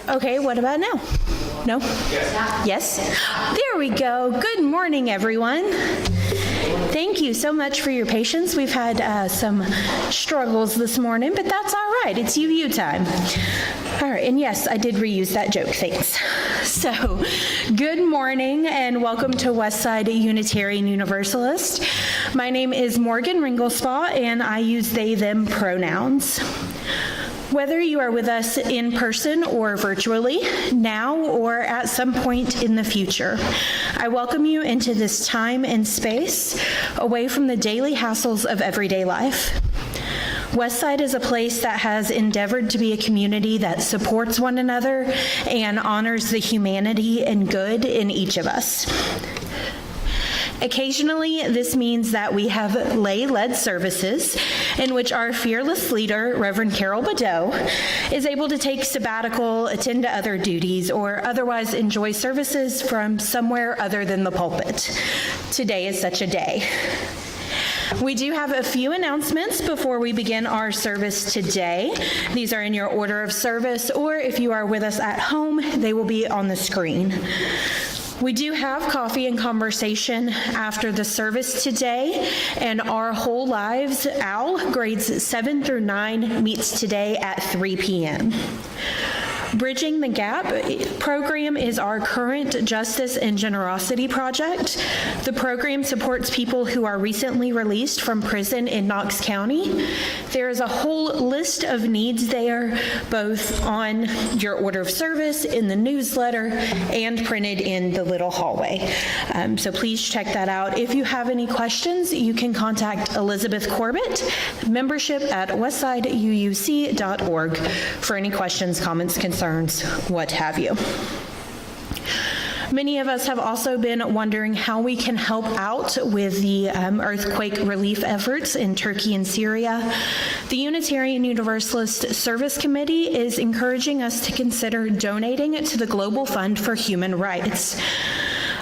Okay, what about now? No? Yes? There we go. Good morning, everyone. Thank you so much for your patience. We've had some struggles this morning, but that's all right. It's UU time. All right, and yes, I did reuse that joke. Thanks. So, good morning and welcome to Westside Unitarian Universalist. My name is Morgan Ringelspaw, and I use they, them pronouns. Whether you are with us in person or virtually, now or at some point in the future, I welcome you into this time and space away from the daily hassles of everyday life. Westside is a place that has endeavored to be a community that supports one another and honors the humanity and good in each of us. Occasionally, this means that we have lay-led services in which our fearless leader, Reverend Carol Badeau, is able to take sabbatical, attend to other duties, or otherwise enjoy services from somewhere other than the pulpit. Today is such a day. We do have a few announcements before we begin our service today. These are in your order of service, or if you are with us at home, they will be on the screen. We do have coffee and conversation after the service today, and Our Whole Lives OWL grades 7 through 9 meets today at 3 p.m. Bridging the Gap program is our current Justice and Generosity project. The program supports people who are recently released from prison in Knox County. There is a whole list of needs there, both on your order of service, in the newsletter, and printed in the little hallway. So please check that out. If you have any questions, you can contact Elizabeth Corbett, membership@westsideuuc.org for any questions, comments, concerns, what have you. Many of us have also been wondering how we can help out with the earthquake relief efforts in Turkey and Syria. The Unitarian Universalist Service Committee is encouraging us to consider donating to the Global Fund for Human Rights.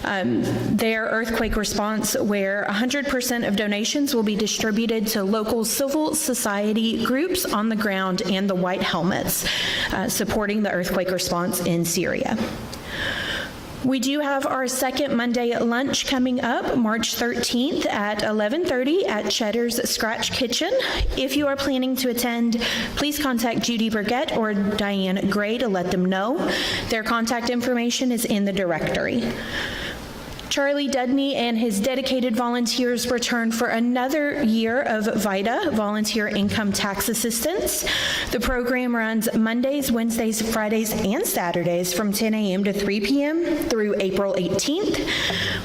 Their earthquake response, where 100% of donations will be distributed to local civil society groups on the ground and the White Helmets, supporting the earthquake response in Syria. We do have our second Monday lunch coming up, March 13th at 11:30 at Cheddar's Scratch Kitchen. If you are planning to attend, please contact Judy Burgett or Diane Gray to let them know. Their contact information is in the directory. Charlie Dudney and his dedicated volunteers return for another year of VITA, Volunteer Income Tax Assistance. The program runs Mondays, Wednesdays, Fridays, and Saturdays from 10 a.m. to 3 p.m. through April 18th.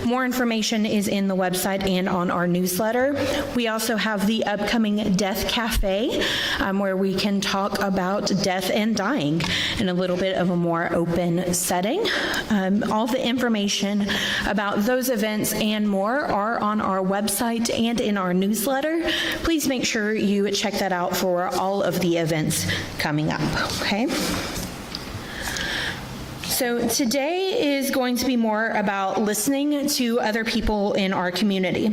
More information is in the website and on our newsletter. We also have the upcoming Death Cafe, where we can talk about death and dying in a little bit of a more open setting. All the information about those events and more are on our website and in our newsletter. Please make sure you check that out for all of the events coming up, okay? So today is going to be more about listening to other people in our community.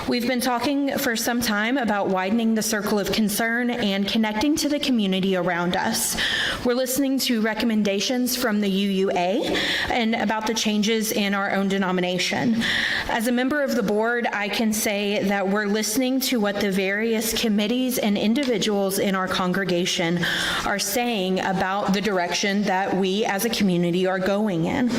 We've been talking for some time about widening the circle of concern and connecting to the community around us. We're listening to recommendations from the UUA and about the changes in our own denomination. As a member of the board, I can say that we're listening to what the various committees and individuals in our congregation are saying about the direction that we as a community are going in.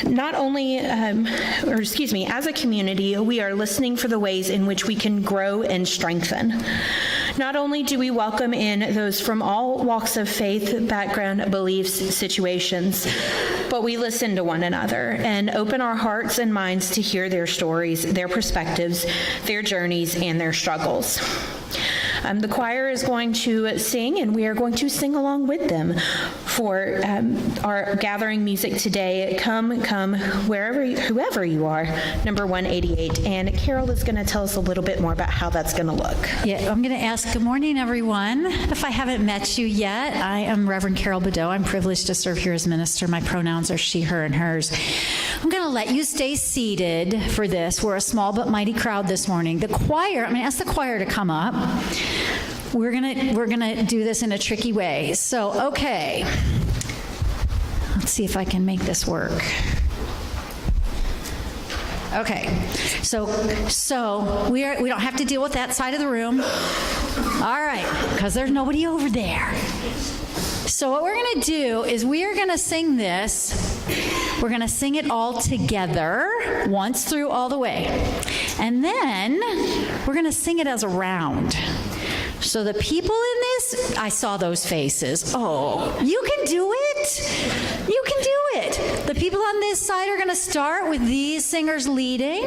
Not only, as a community, we are listening for the ways in which we can grow and strengthen. Not only do we welcome in those from all walks of faith, background, beliefs, situations, but we listen to one another and open our hearts and minds to hear their stories, their perspectives, their journeys, and their struggles. The choir is going to sing, and we are going to sing along with them for our gathering music today. Come, come, whoever you are, number 188. And Carol is going to tell us a little bit more about how that's going to look. Yeah, I'm going to ask, good morning, everyone. If I haven't met you yet, I am Reverend Carol Badeau. I'm privileged to serve here as minister. My pronouns are she, her, and hers. I'm going to let you stay seated for this. We're a small but mighty crowd this morning. The choir, I'm going to ask the choir to come up. We're gonna do this in a tricky way. So, okay. Let's see if I can make this work. Okay, so we don't have to deal with that side of the room. All right, because there's nobody over there. So what we're going to do is we are going to sing this. We're going to sing it all together, once through all the way. And then we're going to sing it as a round. So the people in this, I saw those faces. Oh, you can do it. You can do it. The people on this side are going to start with these singers leading,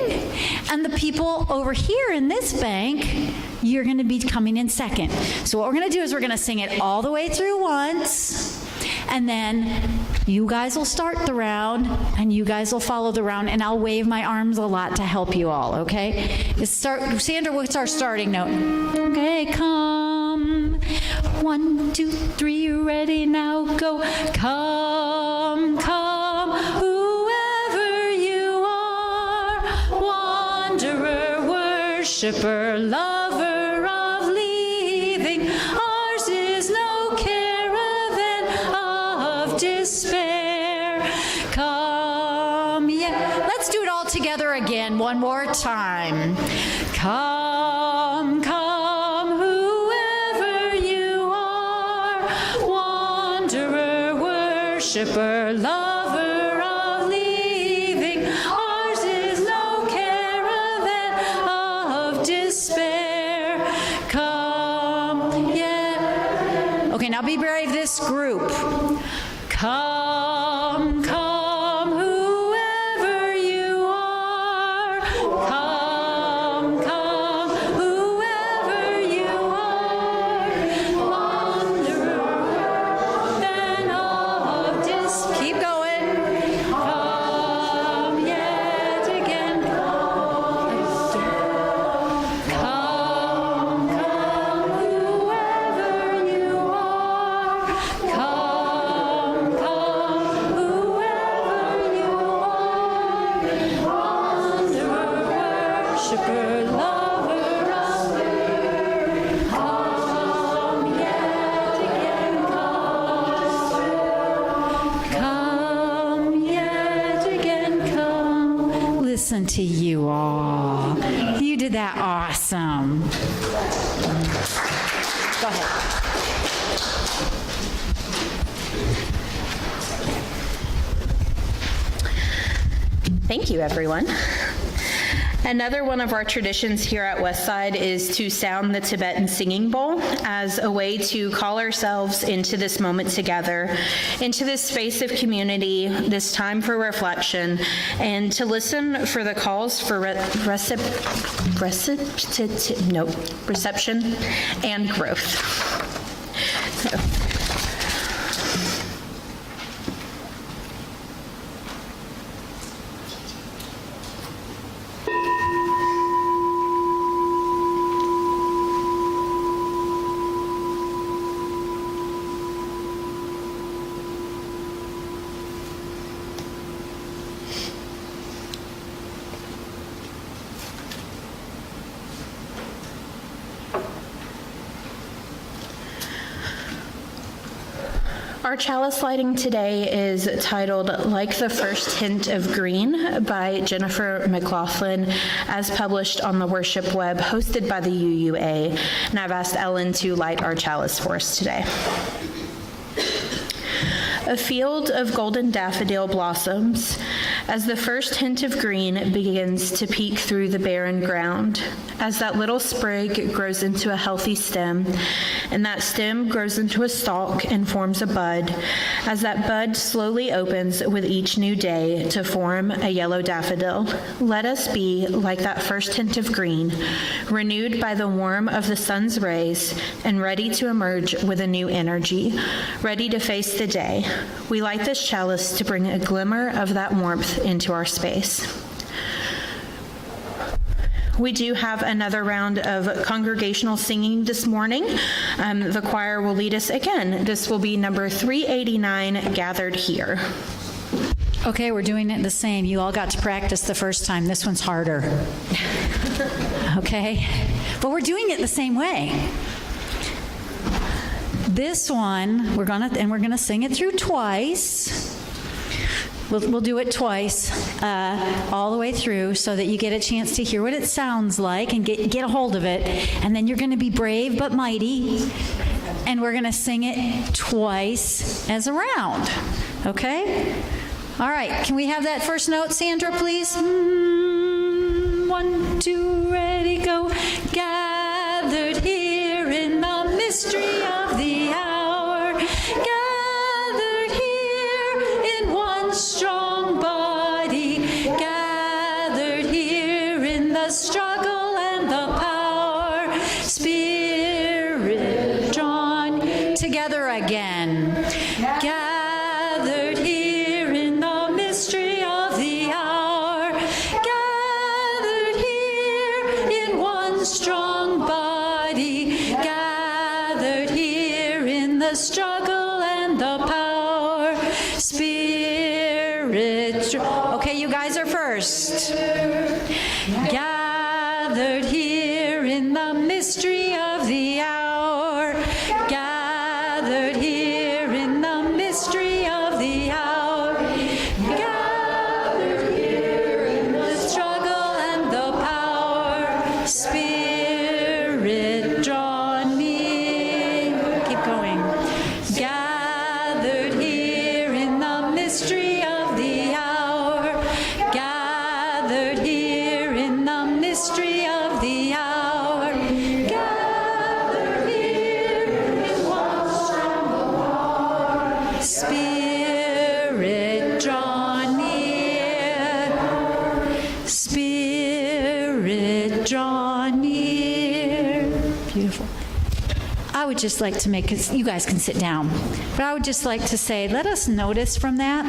and the people over here in this bank, you're going to be coming in second. So what we're going to do is we're going to sing it all the way through once, and then you guys will start the round, and you guys will follow the round, and I'll wave my arms a lot to help you all, okay? Sandra, what's our starting note? Okay, come. 1, 2, 3, ready, now go. Come, come, whoever you are, wanderer, worshiper, lover of leaving. Ours is no caravan of despair. Come, yeah. Let's do it all together again, one more time. Come, come, whoever you are, wanderer, worshiper, lover of leaving. Ours is no caravan of despair. Come, yeah. Okay, now be brave, this group. Come, come, whoever you are. Come, come, whoever you are. Wanderer, then of keep going. Come yet again. Come, come, whoever you are. Come, come, whoever you are. Wanderer, worshiper, lover of earth. Come yet again, come yet again, come. Listen to you all. You did that awesome. Go ahead. Thank you, everyone. Another one of our traditions here at Westside is to sound the Tibetan singing bowl as a way to call ourselves into this moment together, into this space of community, this time for reflection, and to listen for the calls for reception and growth. So. Our chalice lighting today is titled Like the First Hint of Green by Jennifer McLaughlin, as published on the Worship Web, hosted by the UUA. And I've asked Ellen to light our chalice for us today. A field of golden daffodil blossoms as the first hint of green begins to peek through the barren ground. as that little sprig grows into a healthy stem, and that stem grows into a stalk and forms a bud, as that bud slowly opens with each new day to form a yellow daffodil, let us be like that first hint of green, renewed by the warmth of the sun's rays and ready to emerge with a new energy, ready to face the day. We light this chalice to bring a glimmer of that warmth into our space. We do have another round of congregational singing this morning. The choir will lead us again. This will be number 389, Gathered Here. Okay, we're doing it the same. You all got to practice the first time. This one's harder. Okay? But we're doing it the same way. This one, we're gonna sing it through twice. We'll do it twice, all the way through, so that you get a chance to hear what it sounds like and get a hold of it. And then you're going to be brave but mighty, and we're going to sing it twice as a round. Okay? All right. Can we have that first note, Sandra, please? 1, 2, ready, go. Gathered here in the mystery of the hour. Gathered here in one strong body. Gathered here in the struggle and the power. Spirit drawn together again. Gathered here in the mystery of the hour. Gathered here in one strong body. Gathered here in the struggle and the power. Spirit. Okay, you guys are first. Gathered here in the mystery of the hour. Gathered here in the mystery of the hour. Gathered here in the struggle and the power. Spirit draw near. Keep going. Gathered here in the mystery of the hour. Gathered here in the mystery of the hour. Gathered here in one strong body. Spirit draw near. Spirit draw near. Beautiful. I would just like to make, you guys can sit down, but I would just like to say, let us notice from that,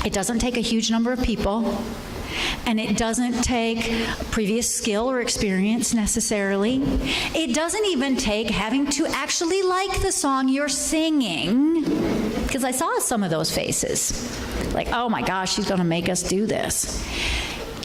it doesn't take a huge number of people, and it doesn't take previous skill or experience necessarily. It doesn't even take having to actually like the song you're singing, because I saw some of those faces, like, oh my gosh, she's gonna make us do this.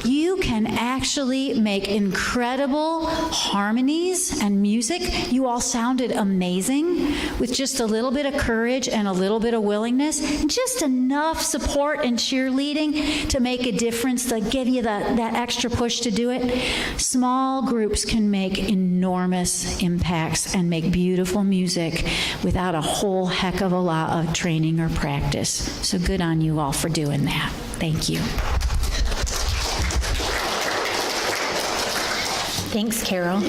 You can actually make incredible harmonies and music. You all sounded amazing with just a little bit of courage and a little bit of willingness, and just enough support and cheerleading to make a difference, to give you that extra push to do it. Small groups can make enormous impacts and make beautiful music without a whole heck of a lot of training or practice. So good on you all for doing that. Thank you. Thanks, Carol.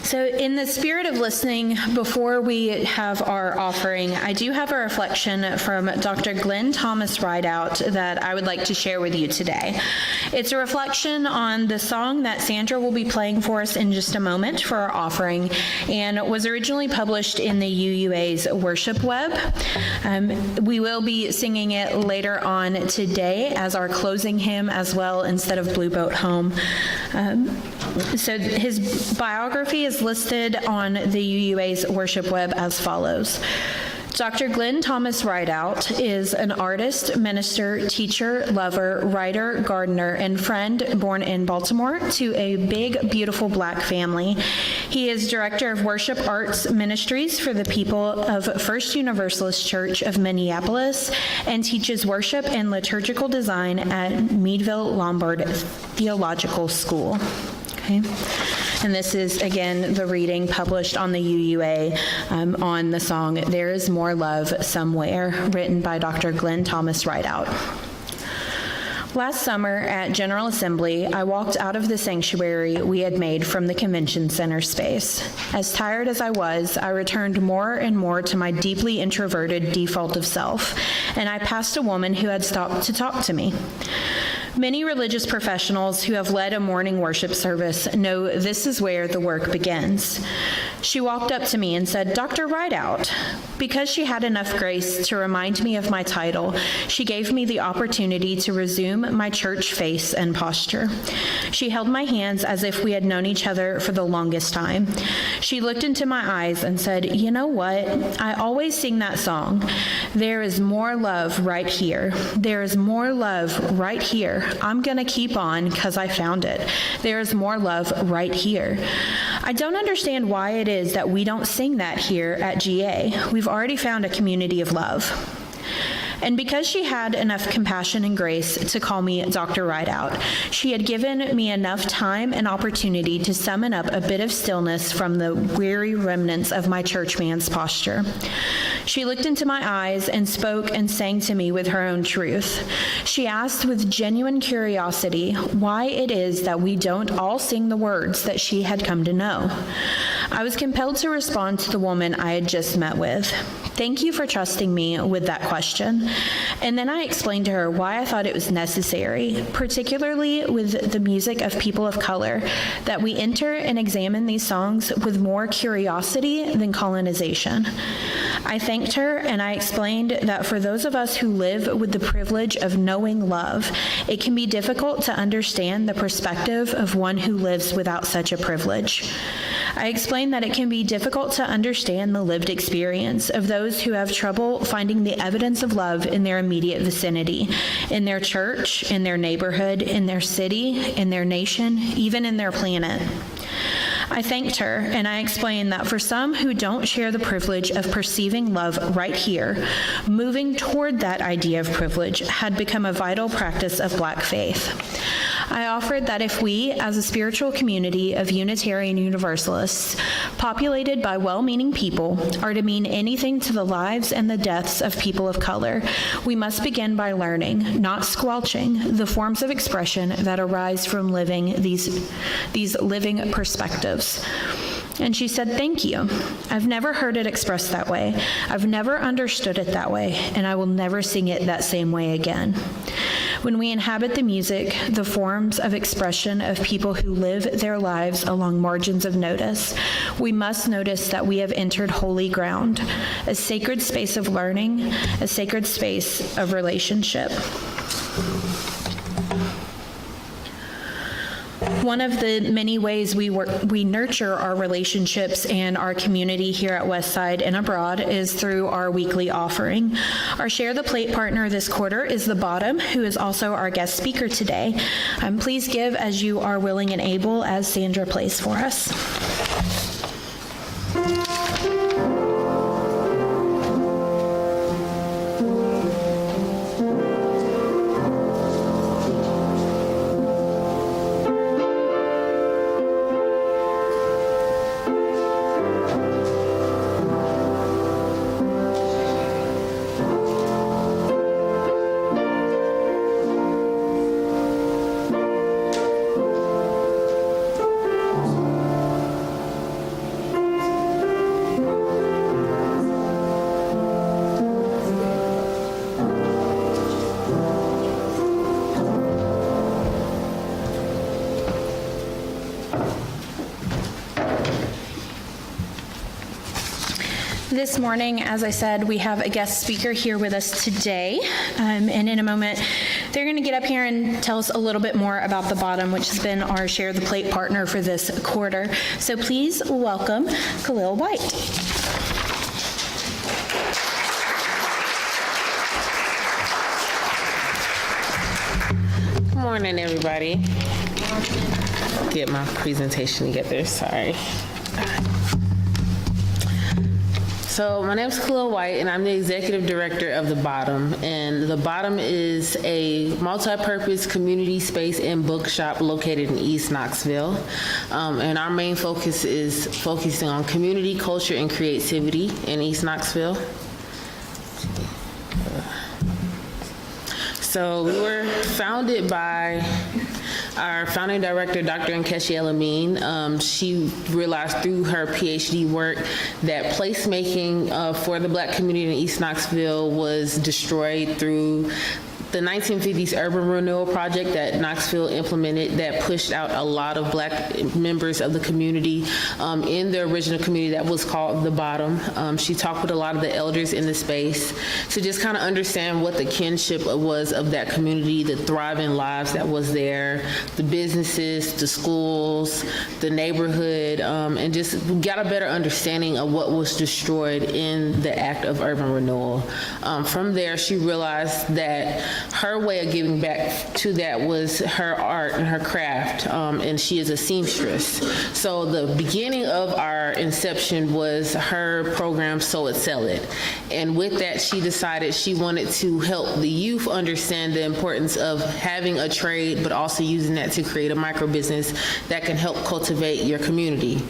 So in the spirit of listening, before we have our offering, I do have a reflection from Dr. Glenn Thomas Rideout that I would like to share with you today. It's a reflection on the song that Sandra will be playing for us in just a moment for our offering, and was originally published in the UUA's worship web. We will be singing it later on today as our closing hymn as well, instead of Blue Boat Home. So his biography is listed on the UUA's worship web as follows. Dr. Glenn Thomas Rideout is an artist, minister, teacher, lover, writer, gardener, and friend born in Baltimore to a big, beautiful Black family. He is director of worship arts ministries for the people of First Universalist Church of Minneapolis and teaches worship and liturgical design at Meadville Lombard Theological School. Okay. And this is, again, the reading published on the UUA on the song There Is More Love Somewhere, written by Dr. Glenn Thomas Rideout. Last summer at General Assembly, I walked out of the sanctuary we had made from the convention center space. As tired as I was, I returned more and more to my deeply introverted default of self, and I passed a woman who had stopped to talk to me. Many religious professionals who have led a morning worship service know this is where the work begins. She walked up to me and said, "Dr. Rideout." Because she had enough grace to remind me of my title, she gave me the opportunity to resume my church face and posture. She held my hands as if we had known each other for the longest time. She looked into my eyes and said, "You know what? I always sing that song. There is more love right here. There is more love right here. I'm going to keep on because I found it. There is more love right here." I don't understand why it is that we don't sing that here at GA. We've already found a community of love. And because she had enough compassion and grace to call me Dr. Rideout, she had given me enough time and opportunity to summon up a bit of stillness from the weary remnants of my churchman's posture. She looked into my eyes and spoke and sang to me with her own truth. She asked with genuine curiosity why it is that we don't all sing the words that she had come to know. I was compelled to respond to the woman I had just met with. "Thank you for trusting me with that question." And then I explained to her why I thought it was necessary, particularly with the music of people of color, that we enter and examine these songs with more curiosity than colonization. I thanked her and I explained that for those of us who live with the privilege of knowing love, it can be difficult to understand the perspective of one who lives without such a privilege. I explained that it can be difficult to understand the lived experience of those who have trouble finding the evidence of love in their immediate vicinity, in their church, in their neighborhood, in their city, in their nation, even in their planet. I thanked her, and I explained that for some who don't share the privilege of perceiving love right here, moving toward that idea of privilege had become a vital practice of Black faith. I offered that if we, as a spiritual community of Unitarian Universalists, populated by well-meaning people, are to mean anything to the lives and the deaths of people of color, we must begin by learning, not squelching, the forms of expression that arise from living these living perspectives. And she said, "Thank you. I've never heard it expressed that way. I've never understood it that way, and I will never sing it that same way again." When we inhabit the music, the forms of expression of people who live their lives along margins of notice, we must notice that we have entered holy ground, a sacred space of learning, a sacred space of relationship. One of the many ways we nurture our relationships and our community here at Westside and abroad is through our weekly offering. Our Share the Plate partner this quarter is The Bottom, who is also our guest speaker today. Please give as you are willing and able, as Sandra plays for us. This morning, as I said, we have a guest speaker here with us today, and in a moment, they're going to get up here and tell us a little bit more about The Bottom, which has been our Share the Plate partner for this quarter. So please welcome Khalil White. Good morning, everybody. Get my presentation together, sorry. So my name is Khalil White, and I'm the executive director of The Bottom. And The Bottom is a multi-purpose community space and bookshop located in East Knoxville. And our main focus is focusing on community, culture, and creativity in East Knoxville. So we were founded by our founding director, Dr. Nkechi Elamine. She realized through her PhD work that placemaking for the Black community in East Knoxville was destroyed through the 1950s urban renewal project that Knoxville implemented that pushed out a lot of Black members of the community in the original community that was called the Bottom. She talked with a lot of the elders in the space to just kind of understand what the kinship was of that community, the thriving lives that was there, the businesses, the schools, the neighborhood, and just got a better understanding of what was destroyed in the act of urban renewal. From there, she realized that her way of giving back to that was her art and her craft, and she is a seamstress. So the beginning of our inception was her program, Sew It, Sell It. And with that, she decided she wanted to help the youth understand the importance of having a trade, but also using that to create a micro business that can help cultivate your community.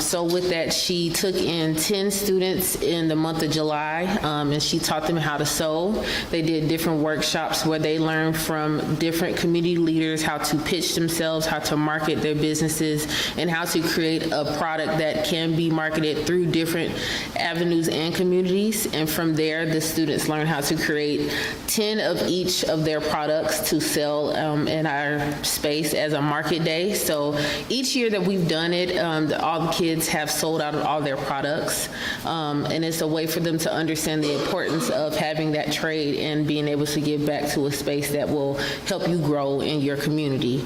So with that, she took in 10 students in the month of July, and she taught them how to sew. They did different workshops where they learned from different community leaders how to pitch themselves, how to market their businesses, and how to create a product that can be marketed through different avenues and communities. And from there, the students learned how to create 10 of each of their products to sell in our space as a market day. So each year that we've done it, all the kids have sold out of all their products. And it's a way for them to understand the importance of having that trade and being able to give back to a space that will help you grow in your community.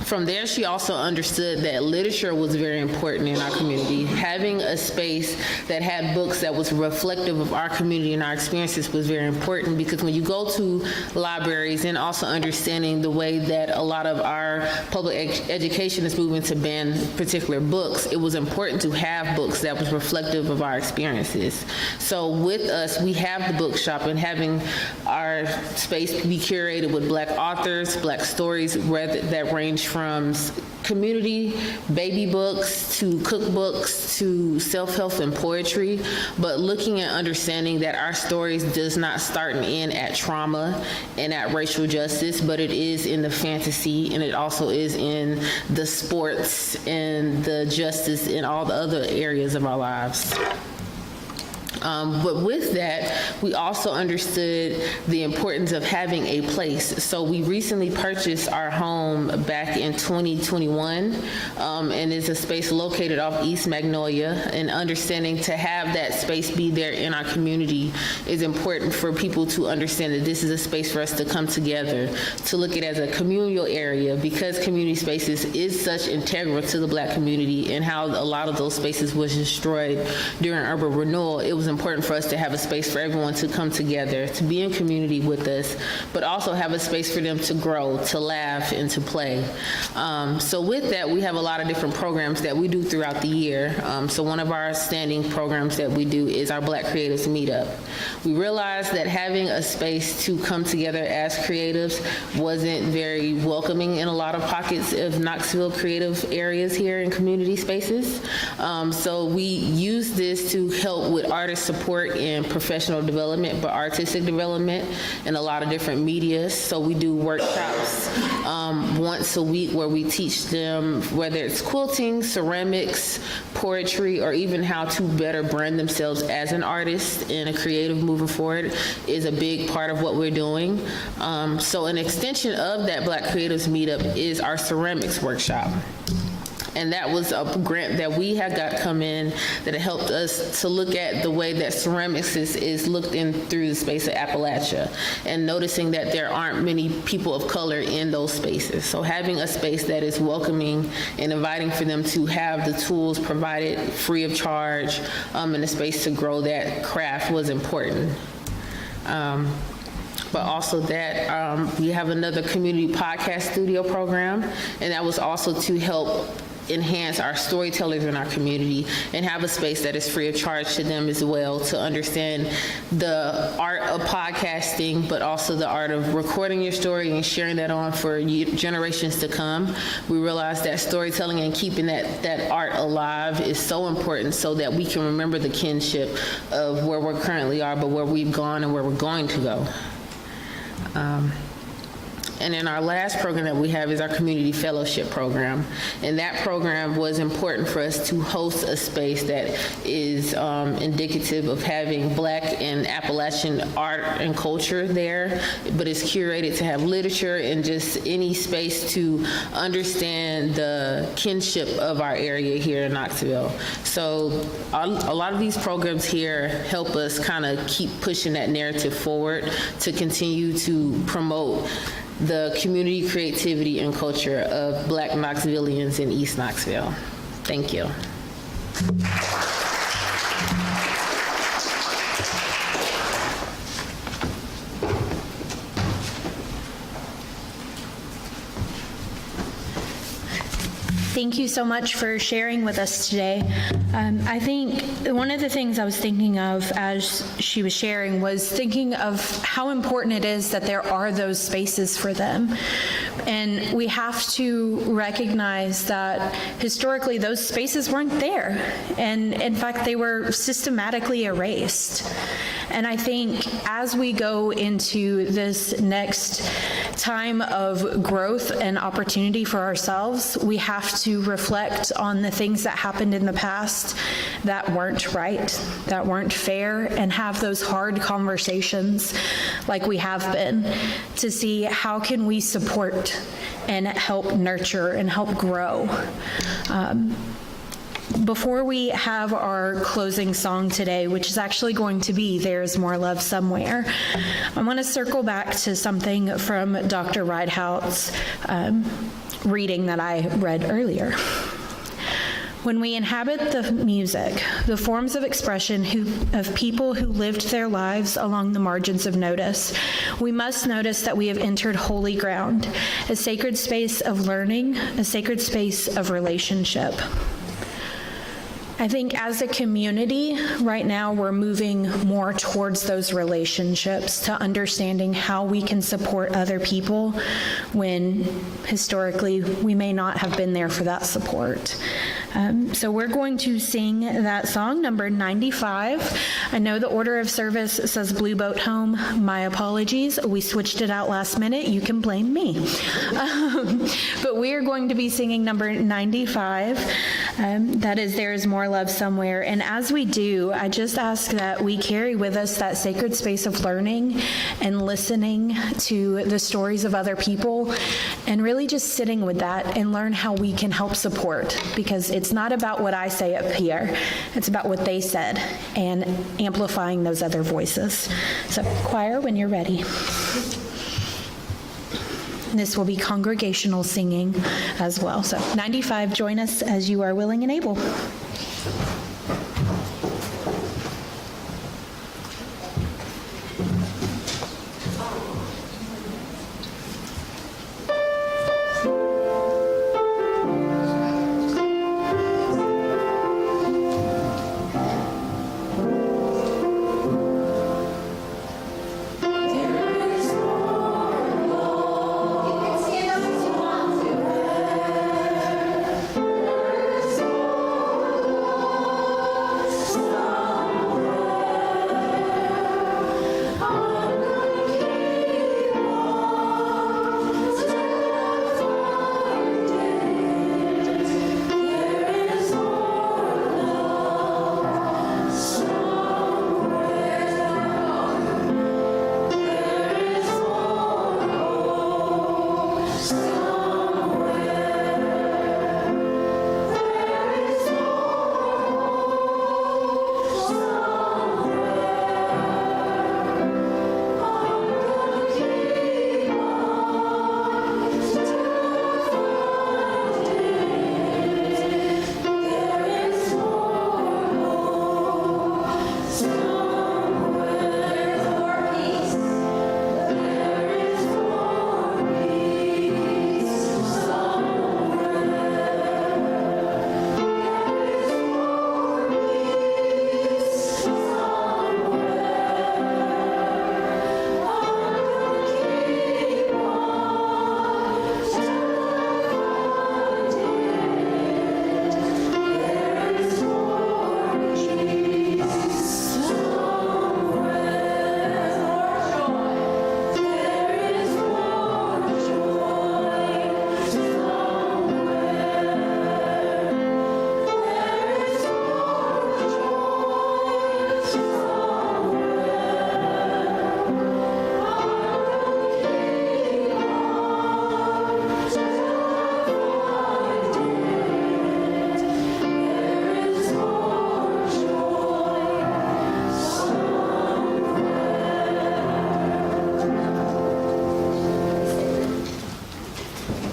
From there, she also understood that literature was very important in our community. Having a space that had books that was reflective of our community and our experiences was very important, because when you go to libraries, and also understanding the way that a lot of our public education is moving to ban particular books, it was important to have books that was reflective of our experiences. So with us, we have the bookshop, and having our space be curated with Black authors, Black stories that range from community baby books to cookbooks to self-help and poetry, but looking at understanding that our stories does not start and end at trauma and at racial justice, but it is in the fantasy, and it also is in the sports and the justice in all the other areas of our lives. But with that, we also understood the importance of having a place. So we recently purchased our home back in 2021, and it's a space located off East Magnolia, and understanding to have that space be there in our community is important for people to understand that this is a space for us to come together, to look at it as a communal area, because community spaces is such integral to the Black community and how a lot of those spaces was destroyed during urban renewal. It was important for us to have a space for everyone to come together, to be in community with us, but also have a space for them to grow, to laugh, and to play. So with that, we have a lot of different programs that we do throughout the year. So one of our standing programs that we do is our Black Creatives Meetup. We realized that having a space to come together as creatives wasn't very welcoming in a lot of pockets of Knoxville creative areas here in community spaces. So we use this to help with artist support and professional development, but artistic development in a lot of different media. So we do workshops once a week where we teach them whether it's quilting, ceramics, poetry, or even how to better brand themselves as an artist and a creative moving forward is a big part of what we're doing. So an extension of that Black Creatives Meetup is our ceramics workshop. And that was a grant that we had got come in that helped us to look at the way that ceramics is looked in through the space of Appalachia, and noticing that there aren't many people of color in those spaces. So having a space that is welcoming and inviting for them to have the tools provided free of charge and a space to grow that craft was important. But also that we have another community podcast studio program, and that was also to help enhance our storytellers in our community and have a space that is free of charge to them as well, to understand the art of podcasting, but also the art of recording your story and sharing that on for generations to come. We realize that storytelling and keeping that art alive is so important, so that we can remember the kinship of where we currently are, but where we've gone and where we're going to go. And then our last program that we have is our community fellowship program. And that program was important for us to host a space that is indicative of having Black and Appalachian art and culture there, but it's curated to have literature and just any space to understand the kinship of our area here in Knoxville. So a lot of these programs here help us kind of keep pushing that narrative forward to continue to promote the community, creativity, and culture of Black Knoxvillians in East Knoxville. Thank you. Thank you so much for sharing with us today. I think one of the things I was thinking of as she was sharing was thinking of how important it is that there are those spaces for them. And we have to recognize that historically those spaces weren't there. And in fact, they were systematically erased. And I think as we go into this next time of growth and opportunity for ourselves, we have to reflect on the things that happened in the past that weren't right, that weren't fair, and have those hard conversations like we have been to see how can we support and help nurture and help grow. Before we have our closing song today, which is actually going to be There's More Love Somewhere, I want to circle back to something from Dr. Rideout's reading that I read earlier. When we inhabit the music, the forms of expression of people who lived their lives along the margins of notice, we must notice that we have entered holy ground, a sacred space of learning, a sacred space of relationship. I think as a community, right now, we're moving more towards those relationships, to understanding how we can support other people when historically we may not have been there for that support. So we're going to sing that song, number 95. I know the order of service says Blue Boat Home. My apologies. We switched it out last minute. You can blame me. But we are going to be singing number 95. That is There Is More Love Somewhere. And as we do, I just ask that we carry with us that sacred space of learning and listening to the stories of other people, and really just sitting with that and learn how we can help support, because it's not about what I say up here, it's about what they said and amplifying those other voices. So choir, when you're ready. This will be congregational singing as well. So 95, join us as you are willing and able. There is more love.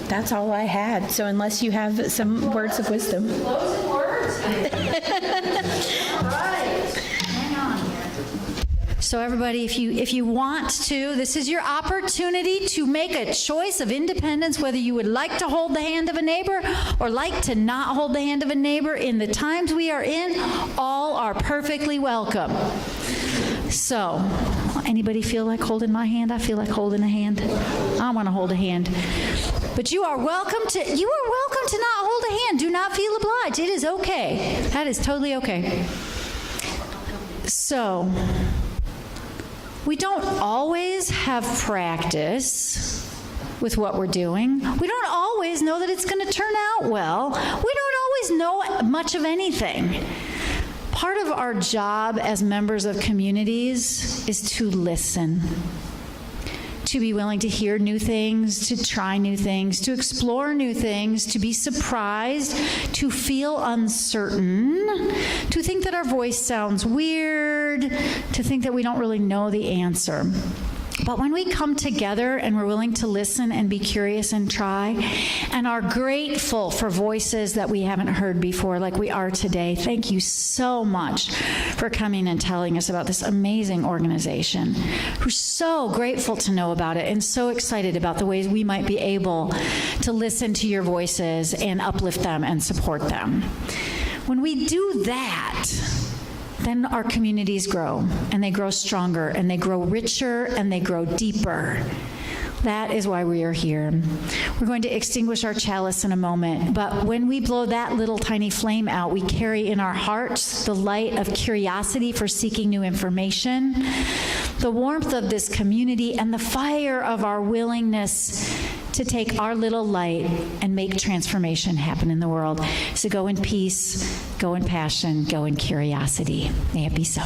That's all I had. So unless you have some words of wisdom. Closing words? All right. Hang on here. So everybody, if you want to, this is your opportunity to make a choice of independence, whether you would like to hold the hand of a neighbor or like to not hold the hand of a neighbor. In the times we are in, all are perfectly welcome. So, anybody feel like holding my hand? I feel like holding a hand. I want to hold a hand. But you are welcome to not hold a hand. Do not feel obliged. It is okay. That is totally okay. So, we don't always have practice with what we're doing. We don't always know that it's going to turn out well. We don't always know much of anything. Part of our job as members of communities is to listen, to be willing to hear new things, to try new things, to explore new things, to be surprised, to feel uncertain, to think that our voice sounds weird, to think that we don't really know the answer. But when we come together and we're willing to listen and be curious and try, and are grateful for voices that we haven't heard before, like we are today, thank you so much for coming and telling us about this amazing organization. We're so grateful to know about it and so excited about the ways we might be able to listen to your voices and uplift them and support them. When we do that, then our communities grow, and they grow stronger, and they grow richer, and they grow deeper. That is why we are here. We're going to extinguish our chalice in a moment, but when we blow that little tiny flame out, we carry in our hearts the light of curiosity for seeking new information, the warmth of this community, and the fire of our willingness to take our little light and make transformation happen in the world. So go in peace, go in passion, go in curiosity. May it be so.